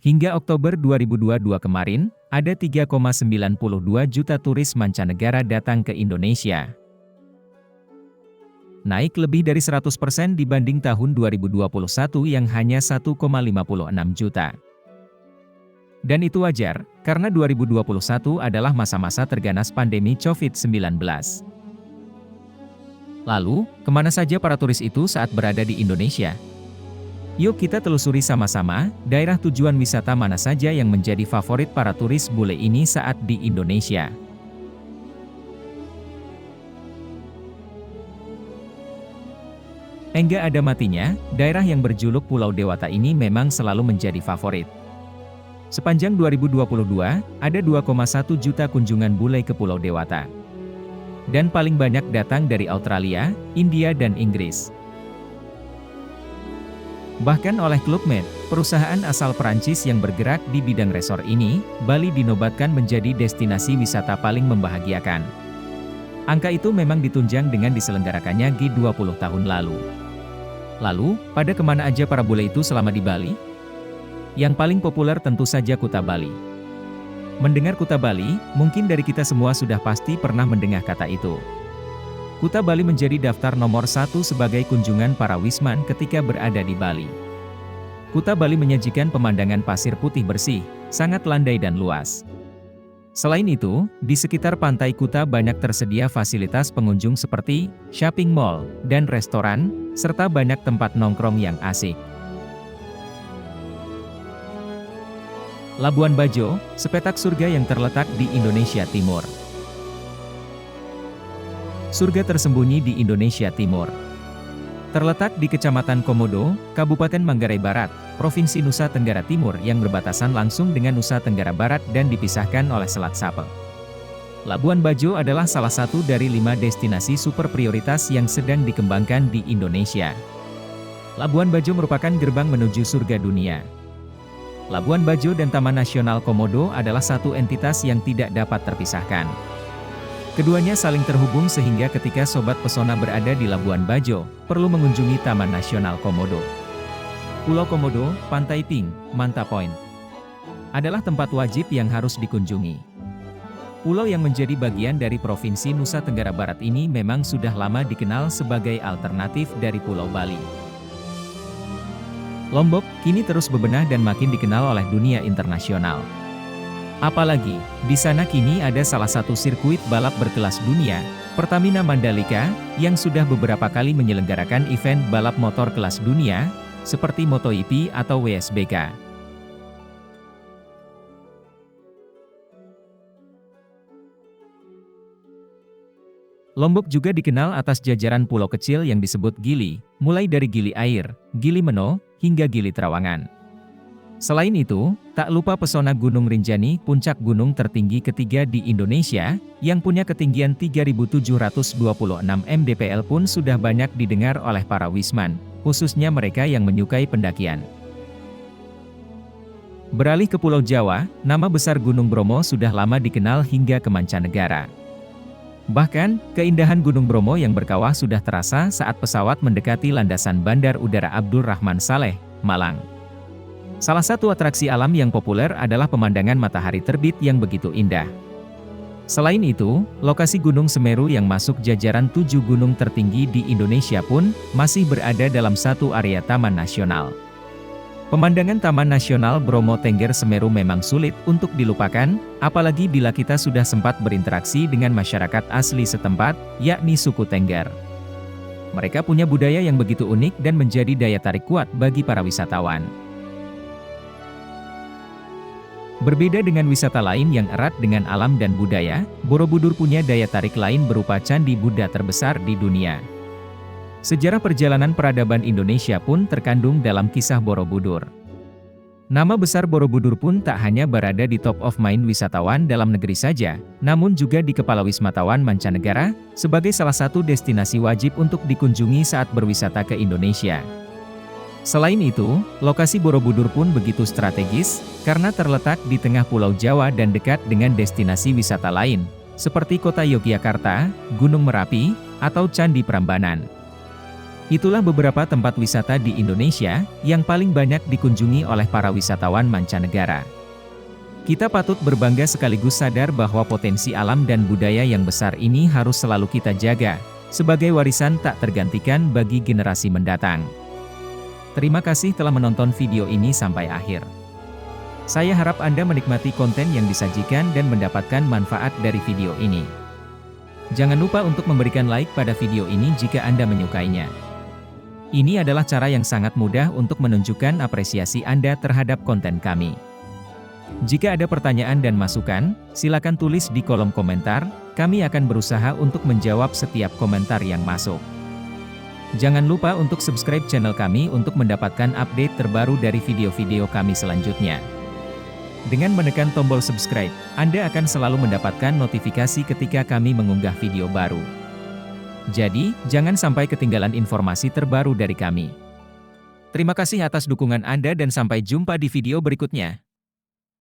Hingga Oktober 2022 kemarin, ada 3,92 juta turis mancanegara datang ke Indonesia. Naik lebih dari 100% dibanding tahun 2021 yang hanya 1,56 juta. Dan itu wajar, karena 2021 adalah masa-masa terganas pandemi COVID-19. Lalu, kemana saja para turis itu saat berada di Indonesia? Yuk kita telusuri sama-sama, daerah tujuan wisata mana saja yang menjadi favorit para turis bule ini saat di Indonesia. Enggak ada matinya, daerah yang berjuluk Pulau Dewata ini memang selalu menjadi favorit. Sepanjang 2022, ada 2,1 juta kunjungan bule ke Pulau Dewata. Dan paling banyak datang dari Australia, India dan Inggris. Bahkan oleh Club Med, perusahaan asal Perancis yang bergerak di bidang resort ini, Bali dinobatkan menjadi destinasi wisata paling membahagiakan. Angka itu memang ditunjang dengan diselenggarakannya G20 tahun lalu. Lalu, pada kemana aja para bule itu selama di Bali? Yang paling populer tentu saja Kuta Bali. Mendengar Kuta Bali, mungkin dari kita semua sudah pasti pernah mendengar kata itu. Kuta Bali menjadi daftar nomor 1 sebagai kunjungan para wisman ketika berada di Bali. Kuta Bali menyajikan pemandangan pasir putih bersih, sangat landai dan luas. Selain itu, di sekitar pantai Kuta banyak tersedia fasilitas pengunjung seperti shopping mall dan restoran, serta banyak tempat nongkrong yang asik. Labuan Bajo, sepetak surga yang terletak di Indonesia Timur. Surga tersembunyi di Indonesia Timur. Terletak di Kecamatan Komodo, Kabupaten Manggarai Barat, Provinsi Nusa Tenggara Timur yang berbatasan langsung dengan Nusa Tenggara Barat dan dipisahkan oleh Selat Sapel. Labuan Bajo adalah salah satu dari 5 destinasi super prioritas yang sedang dikembangkan di Indonesia. Labuan Bajo merupakan gerbang menuju surga dunia. Labuan Bajo dan Taman Nasional Komodo adalah satu entitas yang tidak dapat terpisahkan. Keduanya saling terhubung sehingga ketika sobat pesona berada di Labuan Bajo, perlu mengunjungi Taman Nasional Komodo. Pulau Komodo, Pantai Pink, Manta Point adalah tempat wajib yang harus dikunjungi. Pulau yang menjadi bagian dari Provinsi Nusa Tenggara Barat ini memang sudah lama dikenal sebagai alternatif dari Pulau Bali. Lombok kini terus bebenah dan makin dikenal oleh dunia internasional. Apalagi, di sana kini ada salah satu sirkuit balap berkelas dunia, Pertamina Mandalika, yang sudah beberapa kali menyelenggarakan event balap motor kelas dunia, seperti MotoGP atau WSBK. Lombok juga dikenal atas jajaran pulau kecil yang disebut Gili, mulai dari Gili Air, Gili Meno, hingga Gili Trawangan. Selain itu, tak lupa pesona Gunung Rinjani, puncak gunung tertinggi ketiga di Indonesia, yang punya ketinggian 3.726 mdpl pun sudah banyak didengar oleh para wisman, khususnya mereka yang menyukai pendakian. Beralih ke Pulau Jawa, nama besar Gunung Bromo sudah lama dikenal hingga ke mancanegara. Bahkan, keindahan Gunung Bromo yang berkawah sudah terasa saat pesawat mendekati landasan Bandar Udara Abdul Rahman Saleh, Malang. Salah satu atraksi alam yang populer adalah pemandangan matahari terbit yang begitu indah. Selain itu, lokasi Gunung Semeru yang masuk jajaran 7 gunung tertinggi di Indonesia pun masih berada dalam satu area taman nasional. Pemandangan Taman Nasional Bromo Tengger Semeru memang sulit untuk dilupakan, apalagi bila kita sudah sempat berinteraksi dengan masyarakat asli setempat, yakni suku Tengger. Mereka punya budaya yang begitu unik dan menjadi daya tarik kuat bagi para wisatawan. Berbeda dengan wisata lain yang erat dengan alam dan budaya, Borobudur punya daya tarik lain berupa candi Buddha terbesar di dunia. Sejarah perjalanan peradaban Indonesia pun terkandung dalam kisah Borobudur. Nama besar Borobudur pun tak hanya berada di top of mind wisatawan dalam negeri saja, namun juga di kepala wisatawan mancanegara, sebagai salah satu destinasi wajib untuk dikunjungi saat berwisata ke Indonesia. Selain itu, lokasi Borobudur pun begitu strategis, karena terletak di tengah Pulau Jawa dan dekat dengan destinasi wisata lain, seperti Kota Yogyakarta, Gunung Merapi, atau Candi Prambanan. Itulah beberapa tempat wisata di Indonesia yang paling banyak dikunjungi oleh para wisatawan mancanegara. Kita patut berbangga sekaligus sadar bahwa potensi alam dan budaya yang besar ini harus selalu kita jaga, sebagai warisan tak tergantikan bagi generasi mendatang. Terima kasih telah menonton video ini sampai akhir. Saya harap Anda menikmati konten yang disajikan dan mendapatkan manfaat dari video ini. Jangan lupa untuk memberikan like pada video ini jika Anda menyukainya. Ini adalah cara yang sangat mudah untuk menunjukkan apresiasi Anda terhadap konten kami. Jika ada pertanyaan dan masukan, silakan tulis di kolom komentar, kami akan berusaha untuk menjawab setiap komentar yang masuk. Jangan lupa untuk subscribe channel kami untuk mendapatkan update terbaru dari video-video kami selanjutnya. Dengan menekan tombol subscribe, Anda akan selalu mendapatkan notifikasi ketika kami mengunggah video baru. Jadi, jangan sampai ketinggalan informasi terbaru dari kami. Terima kasih atas dukungan Anda dan sampai jumpa di video berikutnya.